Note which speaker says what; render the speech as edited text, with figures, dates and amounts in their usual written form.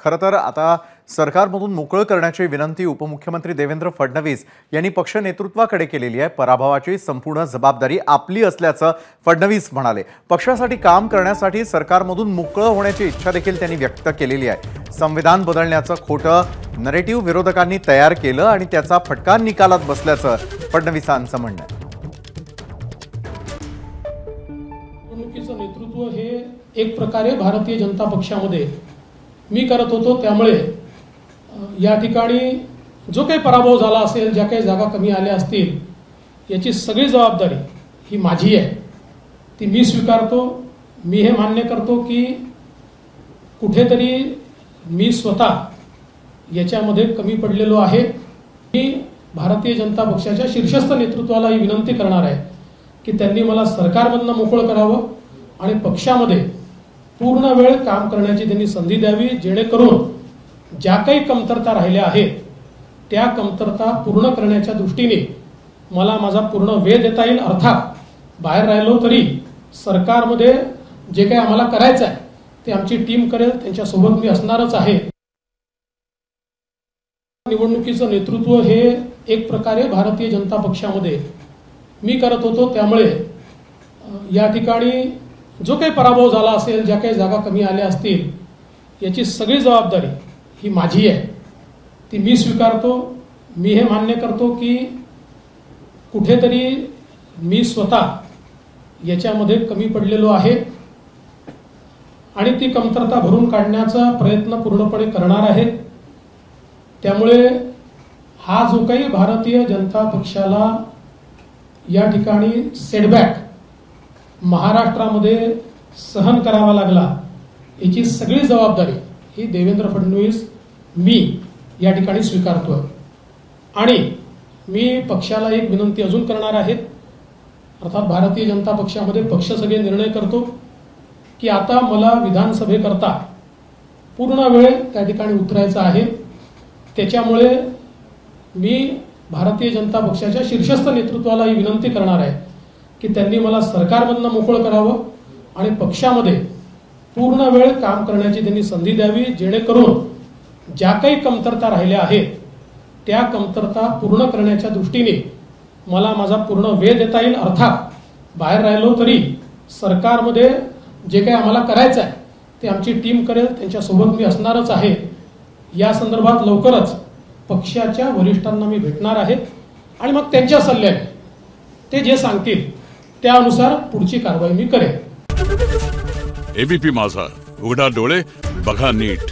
Speaker 1: खरं तर आता सरकारमधून मोकळं करण्याची विनंती उपमुख्यमंत्री देवेंद्र फडणवीस यांनी पक्ष नेतृत्वाकडे केलेली आहे। पराभवाची संपूर्ण जबाबदारी आपली असल्याचं फडणवीस म्हणाले। पक्षासाठी काम करण्यासाठी सरकारमधून मोकळं होण्याची इच्छा देखील त्यांनी व्यक्त केलेली आहे। संविधान बदलण्याचं खोटं नरेटिव्ह विरोधकांनी तयार केलं आणि त्याचा फटका निकालात बसल्याचं फडणवीसांचं म्हणणं आहे।
Speaker 2: निवडणुकीचं नेतृत्व हे एक प्रकारे भारतीय जनता पक्षामध्ये मी करत होतो, त्यामुळे या ठिकाणी जो काही पराभव झाला असेल, ज्या काही जागा कमी आल्या असतील, याची सगळी जबाबदारी ही माझी आहे, ती मी स्वीकारतो। मी हे मान्य करतो की कुठेतरी मी स्वतः याच्यामध्ये कमी पडलेलो आहे। मी भारतीय जनता पक्षाच्या शीर्षस्थ नेतृत्वाला ही विनंती करणार आहे की त्यांनी मला सरकारमधनं मोकळं करावं आणि पक्षामध्ये पूर्ण वेळ काम करण्याची त्यांनी संधी द्यावी, जेणेकरून ज्या काही कमतरता राहिल्या आहेत त्या कमतरता पूर्ण करण्याच्या दृष्टीने मला माझा पूर्ण वेळ देता येईल। अर्थात बाहेर राहिलो तरी सरकारमध्ये जे काही आम्हाला करायचं आहे ते आमची टीम करेल, त्यांच्यासोबत मी असणारच आहे। निवडणुकीचं नेतृत्व हे एक प्रकारे भारतीय जनता पक्षामध्ये मी करत होतो, त्यामुळे या ठिकाणी जो काही पराभव झाला असेल, ज्या काही जागा कमी आल्या असतील, याची सगळी जबाबदारी ही माझी आहे, ती मी स्वीकारतो। मी हे मान्य करतो की कुठेतरी मी स्वतः याच्यामध्ये कमी पडलेलो आहे आणि ती कमतरता भरून काढण्याचा प्रयत्न पूर्णपणे करणार आहे। त्यामुळे हा जो काही भारतीय जनता पक्षाला या ठिकाणी सेटबॅक महाराष्ट्रामध्ये सहन करावा लागला, याची सगळी जबाबदारी ही देवेंद्र फडणवीस मी या ठिकाणी स्वीकारतोय। आणि मी पक्षाला एक विनंती अजून करणार आहे, अर्थात भारतीय जनता पक्षामध्ये पक्ष सगळे निर्णय करतो की आता मला विधानसभेकरता पूर्ण वेळ त्या ठिकाणी उतरायचा आहे। त्याच्यामुळे मी भारतीय जनता पक्षाच्या शीर्षस्थ नेतृत्वाला ही विनंती करणार आहे की त्यांनी मला सरकारमधनं मोकळं करावं आणि पक्षामध्ये पूर्ण वेळ काम करण्याची त्यांनी संधी द्यावी, जेणेकरून ज्या काही कमतरता राहिल्या आहेत त्या कमतरता पूर्ण करण्याच्या दृष्टीने मला माझा पूर्ण वेळ देता येईल। अर्थात बाहेर राहिलो तरी सरकारमध्ये जे काही आम्हाला करायचं आहे ते आमची टीम करेल, त्यांच्यासोबत मी असणारच आहे। या संदर्भात लवकरच पक्षाच्या वरिष्ठांना मी भेटणार आहे आणि मग त्यांच्या सल्ल्याने ते जे सांगतील त्यानुसार पुढची कारवाई मी करेन।
Speaker 3: एबीपी माझा, उघडा डोळे बघा नीट।